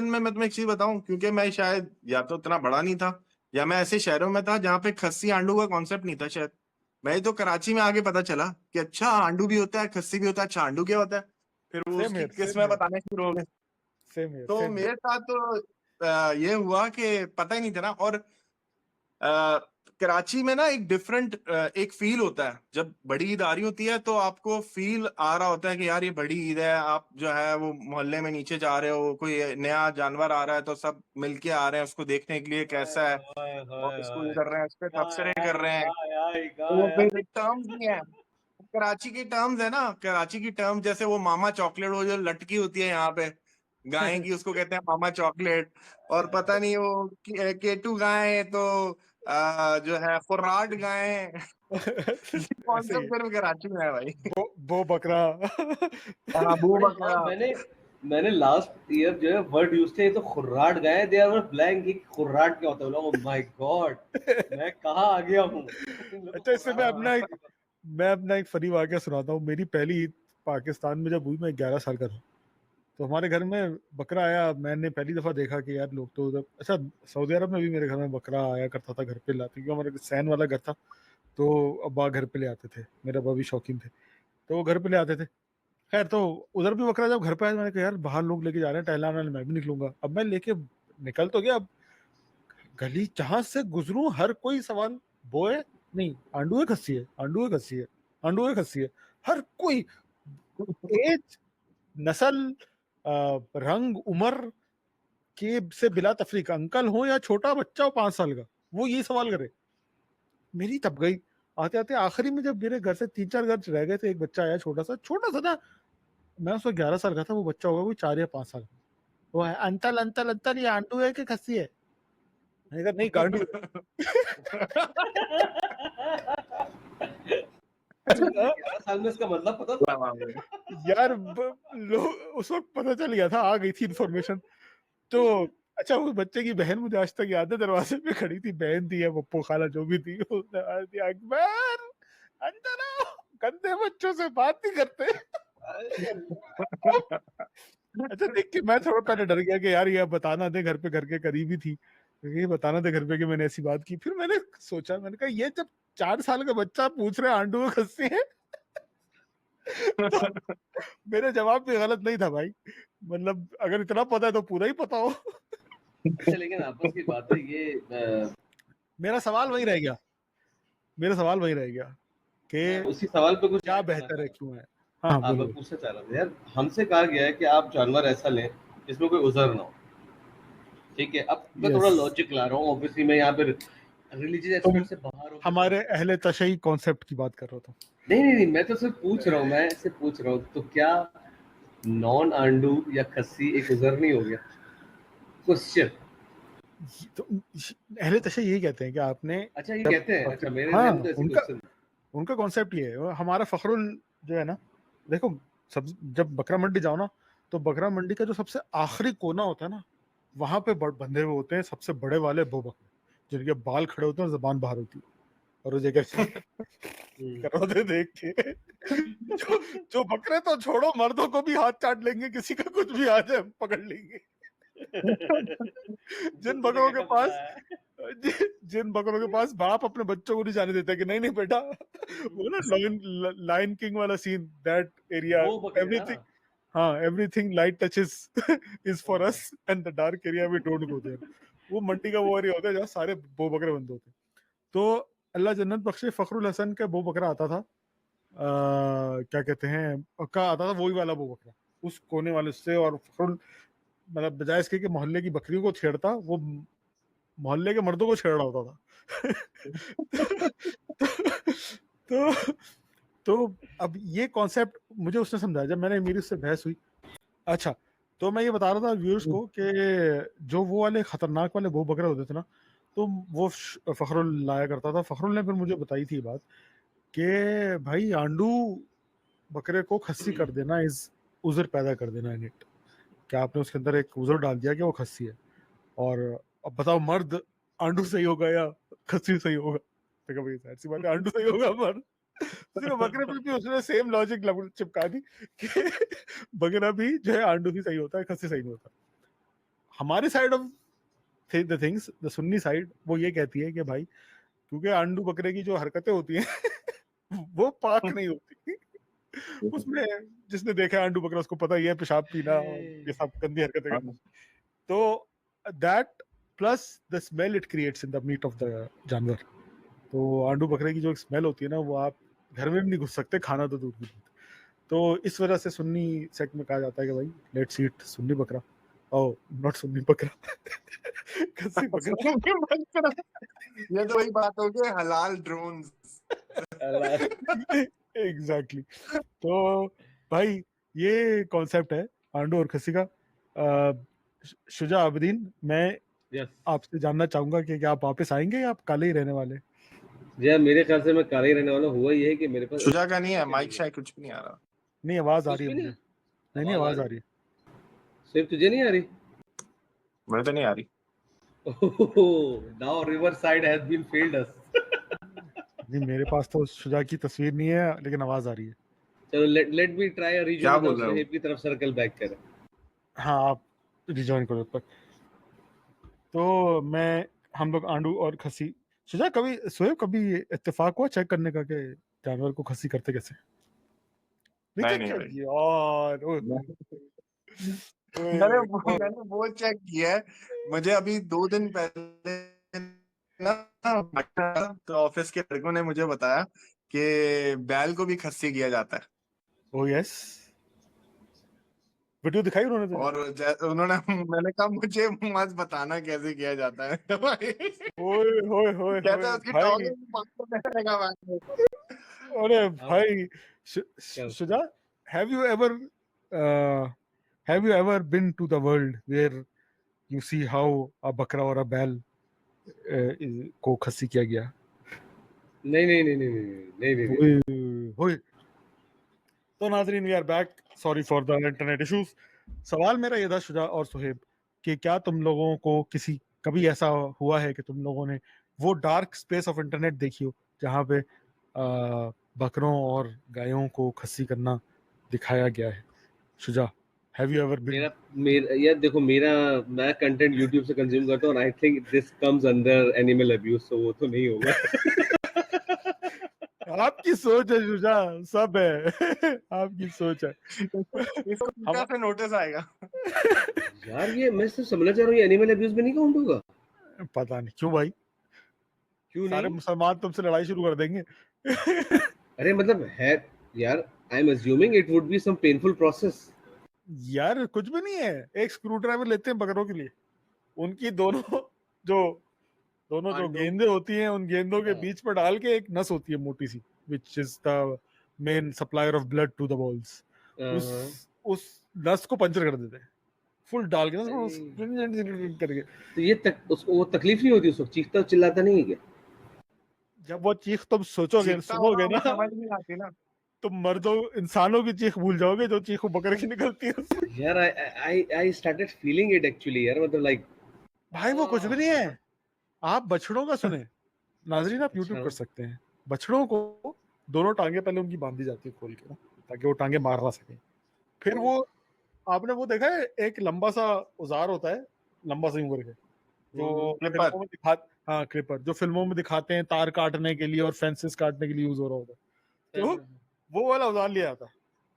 में मैं तुम्हें एक चीज बताऊं, क्योंकि मैं शायद या तो इतना बड़ा नहीं था, या मैं ऐसे शहरों में था जहाँ पे खस्सी आंडू का कॉन्सेप्ट नहीं था शायद। मैं तो कराची में आके पता चला कि अच्छा आंडू भी होता है, खस्सी भी होता है, अच्छा आंडू क्या होता है। फिर वो सेम उसकी हियर, सेम किस्में हियर, बताने शुरू हो गए। सेम हियर, तो सेम हियर। मेरे साथ तो ये हुआ कि पता ही नहीं था ना। और अ, कराची में ना एक डिफरेंट एक फील होता है जब बड़ी ईद आ रही होती है, तो आपको फील आ रहा होता है कि यार ये बड़ी ईद है। आप जो है वो मोहल्ले में नीचे जा रहे हो, कोई नया जानवर आ रहा है तो सब मिलके आ रहे हैं उसको देखने के लिए हाय कैसा है, हाय और हाय उसको ये हाय, कर रहे हैं, उस पर कहाँ तबसरे है कर रहे हैं। कहाँ है तो वो कहाँ है। फिर टर्म्स भी हैं, कराची की टर्म्स है ना, कराची की टर्म जैसे वो मामा चॉकलेट, वो जो लटकी होती है यहाँ पे गाय की, उसको कहते हैं मामा चॉकलेट। और पता नहीं वो केटू गाय है तो जो है खुर्राट गाय कौन ऐसे सा ही है। फिल्म कराची में है भाई? वो बकरा। अबू अरे हाँ, बकरा। मैंने लास्ट ईयर जो है वर्ड यूज थे, ये तो खुर्राट गए, दे आर ब्लैंक कि खुर्राट क्या होता है। ओह माय गॉड, मैं कहाँ आ गया हूँ। इन लोगों को अच्छा, इससे खुर्राट हाँ। मैं अपना एक फनी वाकया सुनाता हूँ। मेरी पहली ईद पाकिस्तान में जब हुई, मैं 11 साल का था, तो हमारे घर में बकरा आया। मैंने पहली दफा देखा कि यार लोग तो उधर, अच्छा सऊदी अरब में भी मेरे घर में बकरा आया करता था, घर पे लाते, क्योंकि हमारे सैन वाला घर था, तो अब्बा घर पे ले आते थे, मेरे अब्बा भी शौकीन थे, तो वो घर पे ले आते थे। खैर, तो उधर भी बकरा जब घर पे आया, मैंने कहा यार बाहर लोग लेके जा रहे हैं टहलाने, मैं भी निकलूंगा। अब मैं लेके निकल तो गया, अब गली जहां से गुजरूं हर कोई सवाल, बोए नहीं, आंडू है खस्सी है, आंडू है खस्सी है, आंडू है खस्सी है, हर कोई, एज, नस्ल, रंग, उम्र के से बिला तफरीक, अंकल हो या छोटा बच्चा हो 5 साल का, वो ये सवाल करे। मेरी तब गई। आते आते आखिरी में जब मेरे घर से 3-4 घर रह गए थे, एक बच्चा आया छोटा सा ना, मैं उसको 11 साल का था, वो बच्चा होगा कोई 4 या 5 साल का। वो है, अंतल अंतल अंतल, ये आंटू है कि खस्सी है? मैंने कहा नहीं, गांडू अरे मुझे है। 11 साल में इसका मतलब पता था। यार उस वक्त पता चल गया था, आ गई थी इन्फॉर्मेशन। तो अच्छा, उस बच्चे की बहन मुझे आज तक याद है, दरवाजे पे खड़ी थी, बहन थी या पप्पू खाला जो भी थी, उसने आवाज दी, अकबर अंदर आओ, गंदे बच्चों से बात नहीं करते। अच्छा, देख के मैं थोड़ा पहले डर गया कि यार ये बताना दे, घर पे, घर के करीब ही थी, ये बताना दे घर पे कि मैंने ऐसी बात की। फिर मैंने सोचा, मैंने कहा ये जब 4 साल का बच्चा पूछ रहे आंडू में खस्सी है, तो मेरा जवाब भी गलत नहीं था भाई। मतलब अगर इतना पता है तो पूरा ही पता हो। अच्छा, लेकिन आपस की बात है ये मेरा सवाल वही रह गया, मेरा सवाल वही रह गया मैं कि उसी सवाल पे कुछ क्या ऐड करना बेहतर है, चाह रहा क्यों है। हाँ था। बोलो मैं बोलो। पूछना चाह रहा था यार, हमसे कहा गया है कि आप जानवर ऐसा लें जिसमें कोई उज़र ना हो। ठीक है, अब मैं थोड़ा यस, लॉजिक ला रहा हूँ, ऑब्वियसली मैं यहाँ पे रिलीजियस तुम एस्पेक्ट से बाहर होकर हमारे सोच रहा हूँ। अहले तशई कॉन्सेप्ट की बात कर रहा था। नहीं, मैं तो सिर्फ पूछ रहा हूँ, मैं सिर्फ पूछ रहा हूँ, तो क्या नॉन आंडू या खस्सी एक उज़र नहीं हो गया? क्वेश्चन। तो अहले तशई यही कहते हैं कि आपने अच्छा, ये जब कहते हैं? अच्छा, मेरे हाँ, जहन में तो ऐसे उनका क्वेश्चन। उनका कॉन्सेप्ट ये है। हमारा फखरुल जो है ना, देखो, सब जब बकरा मंडी जाओ ना, तो बकरा मंडी का जो सबसे आखिरी कोना होता है ना, वहां पे बंधे हुए होते हैं सबसे बड़े वाले वो बकरे, जिनके बाल खड़े होते हैं और जबान बाहर होती है, और वो जगह करौदे देख के जो जो बकरे तो छोड़ो, मर्दों को भी हाथ चाट लेंगे, किसी का कुछ भी आ जाए पकड़ लेंगे। जिन तुमको बकरों जगह के का पता पास है। जिन बकरों के पास बाप अपने बच्चों को नहीं जाने देता कि नहीं नहीं बेटा, वो ना लाइन किंग वाला सीन, दैट एरिया, वो बकरे ना। एवरीथिंग, हाँ, everything light touches is for us and the dark area we don't go there. वो मंडी का वो एरिया होता है जहाँ सारे बो बकरे बंद होते हैं। तो अल्लाह जन्नत बख्शे, फखरुल हसन का वो बकरा आता था, क्या कहते हैं, का आता था वही वाला वो बकरा, उस कोने वाले से। और फखरुल, मतलब बजाय इसके कि मोहल्ले की बकरियों को छेड़ता, वो मोहल्ले के मर्दों को छेड़ रहा होता था। तो तो अब ये कॉन्सेप्ट मुझे उसने समझाया जब मैंने, मेरी उससे बहस हुई। अच्छा, तो मैं ये बता रहा था व्यूअर्स को कि जो वो वाले खतरनाक वाले वो बकरे होते थे ना, तो वो फखरुल लाया करता था। फखरुल ने फिर मुझे बताई थी बात कि भाई आंडू बकरे को खस्सी कर देना इज उजर पैदा कर देना इन इट, क्या आपने उसके अंदर एक उजर डाल दिया कि वो खस्सी है। और अब बताओ, मर्द आंडू सही होगा या खस्सी सही होगा? तो कहा भाई जाहिर सी बात है आंडू सही होगा मर्द। सिर्फ बकरे पे भी उसने सेम लॉजिक चिपका दी कि बकरा भी जो है आंडू ही सही होता है, खस्सी सही नहीं होता। हमारी side of the things, the Sunni side, वो ये कहती है कि भाई क्योंकि आंडू बकरे की जो हरकतें होती हैं वो पाक नहीं होती। उसमें जिसने देखा है आंडू बकरा, उसको पता ही है पेशाब पीना और ये सब गंदी हरकतें करना। तो that plus the smell it creates in the meat of the जानवर, तो आंडू बकरे की जो स्मेल होती है ना, वो आप घर में भी नहीं घुस सकते, खाना तो दूर की बात। तो इस वजह से सुन्नी सेक्ट में कहा जाता है कि भाई लेट्स ईट सुन्नी बकरा, ओ नॉट सुन्नी बकरा, खस्सी बकरा। ये तो वही बात हो गई हलाल ड्रोन्स। एग्जैक्टली। तो भाई ये कॉन्सेप्ट है आंडू और खस्सी का। शुजा अबदीन, मैं यस आपसे जानना चाहूंगा कि क्या आप वापस आएंगे या आप काले ही रहने वाले? यार मेरे ख्याल से मैं काले ही रहने वाला हूँ। हुआ ये है कि मेरे पास शुजा का नहीं है, माइक शायद कुछ भी नहीं आ रहा। नहीं, आवाज आ कुछ रही है भी मुझे। नहीं नहीं, आवाज आ रही है। सिर्फ तुझे नहीं आ रही? मुझे तो नहीं आ रही। Now river side has been failed us. नहीं, मेरे पास तो शुजा की तस्वीर नहीं है, लेकिन आवाज आ रही है। चलो लेट मी ट्राई अ क्या रीजन बोल रहे हो? सुहेब की तरफ सर्कल बैक करें। हाँ, आप रिजॉइन करो तब तक। तो हम लोग आंडू और खसी। शुजा, कभी सोएब कभी इत्तेफाक हुआ चेक करने का कि जानवर को खसी करते कैसे? नहीं चेक नहीं किया भाई, यार? मैंने वो चेक किया है। मुझे अभी 2 दिन पहले ना तो ऑफिस के लड़कों ने मुझे बताया कि बैल को भी खस्सी किया जाता है। ओ यस, वीडियो दिखाई उन्होंने तुझे? और मैंने कहा मुझे मत बताना कैसे किया जाता है भाई। ओए होए होए कहता है होए उसकी भाई। टॉगिंग रहेगा भाई। अरे अब भाई, क्या Shuja, have you ever uh, have you ever been to the world where you see how a bakra or a बैल को खस्सी किया गया? नहीं नहीं नहीं नहीं नहीं नहीं नहीं ओए होए। तो नाजरीन, we are back, sorry for the internet issues. सवाल मेरा ये था शुजा और सुहेब कि क्या तुम लोगों को कभी ऐसा हुआ है कि तुम लोगों ने वो डार्क स्पेस ऑफ इंटरनेट देखी हो जहाँ पे बकरों और गायों को खस्सी करना दिखाया गया है? Shuja, have you ever been? मेरा मेरा यार देखो, मैं कंटेंट YouTube से कंज्यूम करता हूँ और I think this comes under animal abuse, तो वो तो नहीं होगा। आपकी सोच है शुजा, सब है। आपकी सोच है। इसको हम से नोटिस आएगा। यार ये मैं सिर्फ समझना चाह रहा हूँ, ये एनिमल अब्यूज में नहीं काउंट होगा? पता नहीं क्यों भाई, क्यों सारे नहीं? मुसलमान तुमसे लड़ाई शुरू कर देंगे। अरे मतलब है यार, I am assuming it would be some painful process. यार कुछ भी नहीं है, एक स्क्रू ड्राइवर लेते हैं बकरों के लिए, उनकी जो दोनों जो आंडू गेंदें होती हैं, उन गेंदों के हाँ बीच पर डाल के एक नस होती है मोटी सी, which is the main supplier of blood to the balls. उस हाँ। उस नस को पंचर कर देते हैं, फुल डाल के अरे, ना करके। तो ये उसको वो तकलीफ नहीं होती, उसको चीखता चिल्लाता नहीं है क्या? जब वो चीख तुम सोचोगे, चीखता होगा, सुनोगे हमें ना, समझ नहीं आती ना। तुम मर्दों इंसानों की चीख भूल जाओगे जो चीख वो बकरे की निकलती है उससे। यार I started feeling it actually यार, मतलब लाइक भाई वो कुछ भी नहीं है। आप बछड़ों का सुने नाजरीन, आप यूट्यूब अच्छा कर सकते हैं। बछड़ों को दोनों टांगे पहले उनकी बांधी जाती है खोल के ना, ताकि वो टांगे मार ना सके। फिर वो, आपने वो देखा है, एक लंबा सा औजार होता है, लंबा सा यूं करके, जो क्लिपर। फिल्मों में हाँ, क्लिपर, जो फिल्मों में दिखाते हैं तार काटने के लिए और फेंसेस काटने के लिए यूज हो रहा होता है। तो वो वाला औजार लिया जाता है,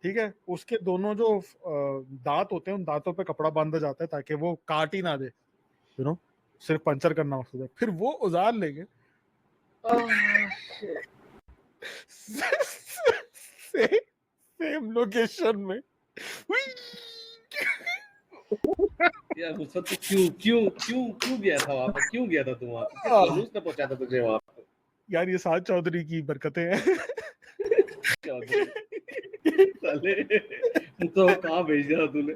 ठीक है। उसके दोनों जो दांत होते हैं, उन दांतों पे कपड़ा बांधा जाता है ताकि वो काट ही ना दे, यू नो, सिर्फ पंचर करना मकसद है। फिर वो औजार लेके सेम लोकेशन में यार मुझसे तो क्यों क्यों क्यों क्यों गया था वहां पर? क्यों गया था तू वहां पर? किस मनूस ने पहुंचा था तुझे वहां पर? यार ये साद चौधरी की बरकतें हैं। साले तो कहाँ भेज दिया था तूने?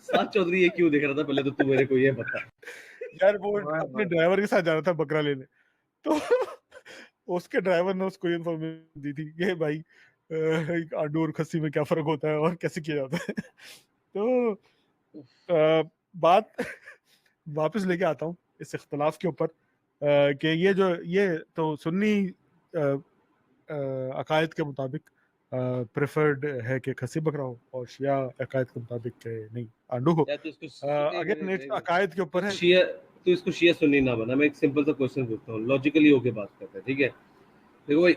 साद चौधरी ये क्यों देख रहा था पहले तो तू मेरे को ये बता। यार वो अपने ड्राइवर के साथ जा रहा था बकरा लेने, तो उसके ड्राइवर ने उसको इन्फॉर्मेशन दी थी कि भाई आंडू और खस्सी में क्या फर्क होता है और कैसे किया जाता है। तो बात वापस लेके आता हूँ इस इख्तलाफ के ऊपर कि ये तो सुन्नी अकायद के मुताबिक प्रेफर्ड है कि खस्सी बकरा हो, और शिया अकायद के मुताबिक कि नहीं, आंडू हो। यार तू इसको अगेन इट्स अकायद के ऊपर है। शिया, तू इसको शिया सुन्नी ना बना। मैं एक सिंपल सा क्वेश्चन पूछता हूँ, लॉजिकली होके बात करते हैं, ठीक है? देखो भाई,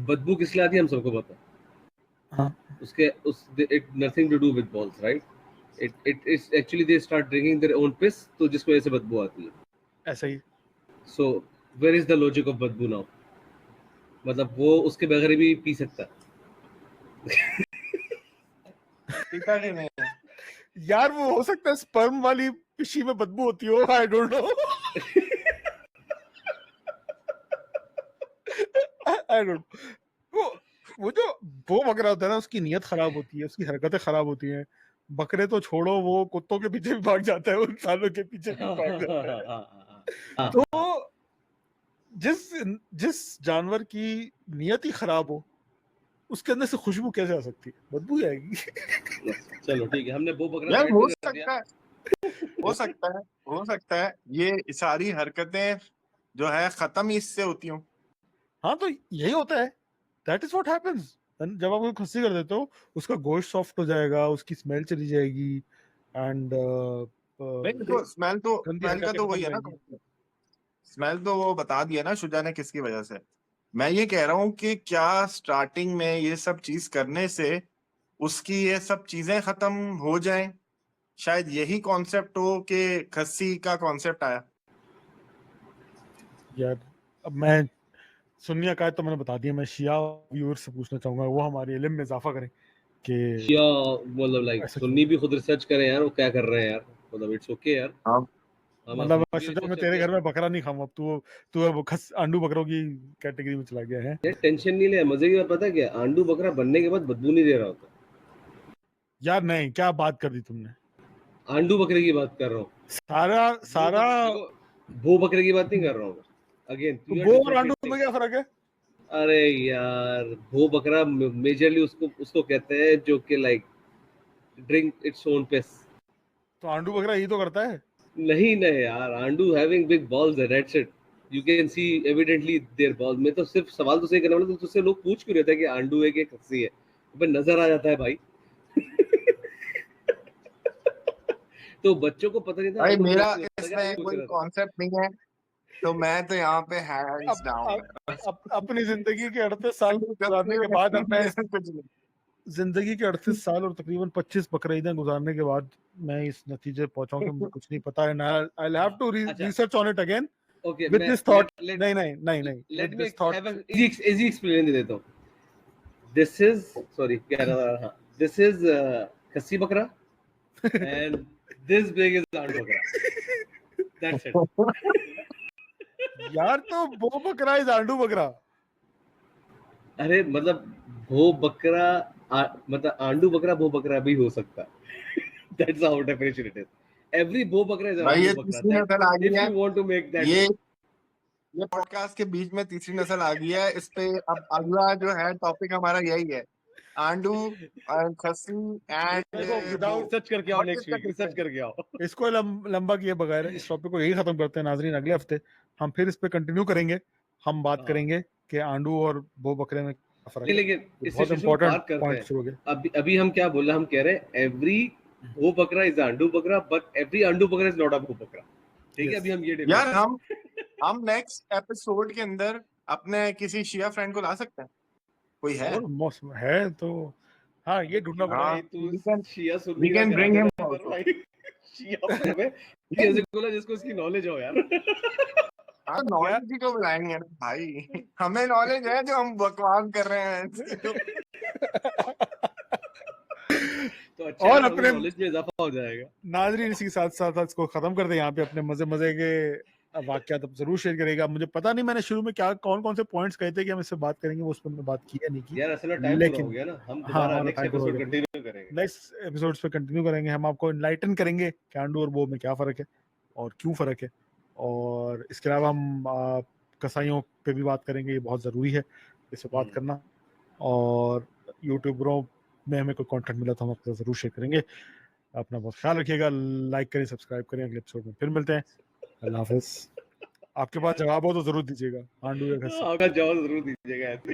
बदबू किस लिए आती है हम सबको पता है। हाँ, उसके it nothing to do with balls, right? It is actually they start drinking their own piss, तो जिसकी वजह से बदबू आती है। ऐसा ही। So where is the logic of बदबू नाउ? मतलब वो उसके बगैर भी पी सकता है। पीता ही नहीं है। यार वो हो सकता है स्पर्म वाली पिशी में बदबू होती हो, I don't know. I don't, वो जो वो बकरा होता है ना, उसकी नीयत खराब होती है, उसकी हरकतें खराब होती हैं। बकरे तो छोड़ो, वो कुत्तों के पीछे भी भाग जाता है, इंसानों के पीछे भी भाग जाता है। हाँ। तो जिस जानवर की नियत ही खराब हो उसके अंदर से खुशबू कैसे आ सकती है? बदबू ही आएगी। चलो ठीक है, हमने वो बकरा यार साइड हो पे कर दिया। सकता है, हो सकता है ये सारी हरकतें जो है खत्म ही इससे होती हूँ। हाँ तो यही होता है, दैट इज व्हाट हैपेंस। जब आप कोई खस्सी कर देते हो उसका गोश्त सॉफ्ट हो जाएगा, उसकी स्मेल चली जाएगी एंड नहीं तो स्मेल गंदी का हरकतें तो खत्म वही हो है ना, जाएंगी। स्मेल तो वो बता दिया ना शुजा ने किसकी वजह से। मैं ये कह रहा हूँ कि क्या स्टार्टिंग में ये सब चीज करने से उसकी ये सब चीजें खत्म हो जाएं, शायद यही कॉन्सेप्ट हो कि खस्सी का कॉन्सेप्ट आया। यार अब मैं सुन्नी अकायद तो मैंने बता दिया, मैं शिया व्यूअर से पूछना चाहूंगा वो हमारे इल्म में इजाफा करें कि शिया मतलब लाइक ऐसा सुन्नी भी खुद रिसर्च करें यार, वो क्या कर रहे हैं यार, मतलब इट्स ओके यार। हाँ हम मतलब अपनी भी शुजा मैं रिसर्च तेरे करते हैं। घर में बकरा नहीं खाऊंगा, अब तू अब आंडू बकरों की कैटेगरी में चला गया है। यार टेंशन नहीं ले, मजे की बात पता है क्या, आंडू बकरा बनने के बाद बदबू नहीं दे रहा होता। यार नहीं, क्या बात कर दी तुमने, आंडू बकरे की बात कर रहा हूँ, सारा देखो भो बकरे की बात नहीं कर रहा हूँ। अगेन तो यू आर वो और डिफरेंट आंडू में थिंग्स। क्या फर्क है? अरे यार भो बकरा मेजरली उसको उसको कहते हैं जो कि like drink its own piss. तो आंडू बकरा यही तो करता है। नहीं नहीं यार, आंडू हैविंग बिग बॉल्स है, that's it. You can see evidently their balls. मैं तो सिर्फ सवाल तो सही करना वाला, तो तुझसे लोग पूछ क्यों रहते हैं कि आंडू है कि खस्सी है, अबे नजर आ जाता है भाई। तो बच्चों को पता नहीं था भाई आंडू मेरा खस्सी होता है क्या, इसमें ये पूछ कोई रहा था। कॉन्सेप्ट नहीं है, तो मैं तो यहाँ पे हैंड्स अब डाउन अपनी जिंदगी के 38 साल गुजारने के बाद अब मैं कुछ नहीं। जिंदगी के 38 साल और तकरीबन 25 बकरीदें गुजारने के बाद मैं इस नतीजे पहुंचा हूं कि मुझे कुछ नहीं पता है। आई विल हैव टू अच्छा research on it again okay, with मैं दिस थॉट। लेट नहीं let with me this thought. Have an easy explain दे देता हूँ। दिस इज सॉरी कह रहा था, हाँ दिस इज खस्सी बकरा एंड दिस बिग इज आंडू बकरा, दैट्स इट। यार तो वो बकरा इज आंडू बकरा। अरे मतलब भो बकरा मतलब आंडू बकरा भो बकरा भी हो सकता है। That's how definition it is. Every भो बकरा इज भाई आंडू ये बकरा, तीसरी दैट नस्ल आ गई इफ है, you want to make that. ये पॉडकास्ट के बीच में तीसरी नस्ल आ गई है। इस पे अब अगला जो है टॉपिक हमारा यही है, आंडू खस्सी देखो एंड रिसर्च करके आओ, नेक्स्ट वीक रिसर्च करके आओ। इसको लंबा किए बगैर इस टॉपिक को यही खत्म करते हैं नाजरीन। अगले हफ्ते हम फिर इस पे कंटिन्यू करेंगे। हम बात हाँ। करेंगे कि आंडू और भो बकरे में क्या फर्क नहीं है। लेकिन ये इस बहुत सिचुएशन को इंपॉर्टेंट पार करते पॉइंट हैं। शुरू हो गया। अभी अभी हम क्या बोल रहे हैं, हम कह रहे हैं एवरी भो बकरा इज आंडू बकरा बट एवरी आंडू बकरा इज नॉट अ भो बकरा। ठीक है, Yes. अभी हम ये यार डिफरेंस हम नेक्स्ट एपिसोड के अंदर अपने किसी शिया फ्रेंड को ला सकते हैं, कोई है? और मौसम है तो हाँ ये ढूंढना हाँ, पड़ेगा। तू शिया we सुन्नी का can करा bring देना him पर also. भाई शिया फ्रेंड में किसी ऐसे को ला जिसको इसकी नॉलेज हो यार। हाँ नॉलेज ही को बुलाएंगे ना भाई, हमें नॉलेज है जो हम बकवास कर रहे हैं। तो अच्छा और है, अपने नॉलेज में इजाफा हो जाएगा। नाजरीन इसी के साथ साथ इसको खत्म कर दे यहाँ पे। अपने मजे मजे के वाक्यात अब जरूर शेयर करेगा। मुझे पता नहीं मैंने शुरू में क्या कौन से पॉइंट्स कहे थे कि हम इससे बात करेंगे, वो उस पर मैंने बात की है नहीं की। यार असल में टाइम पूरा हो गया ना, हम हाँ दोबारा हमारा नेक्स्ट टाइम पूरा हो एपिसोड गया। कंटिन्यू करेंगे। नेक्स्ट एपिसोड्स पे कंटिन्यू करेंगे। हम आपको इनलाइटन करेंगे कि आंडू और बो में क्या फ़र्क है और क्यों फ़र्क है। और इसके अलावा हम कसाईयों पे भी बात करेंगे, ये बहुत ज़रूरी है इससे बात करना। और यूट्यूबरों में हमें कोई कंटेंट मिला तो हम आपके साथ ज़रूर शेयर करेंगे। अपना बहुत ख्याल रखिएगा, लाइक करें, सब्सक्राइब करें। अगले एपिसोड में फिर मिलते हैं। अल्लाह हाफ़िज़। आपके पास जवाब हो तो ज़रूर दीजिएगा, आंडू या खस्सी। आपका जवाब जरूर दीजिएगा ऐसे।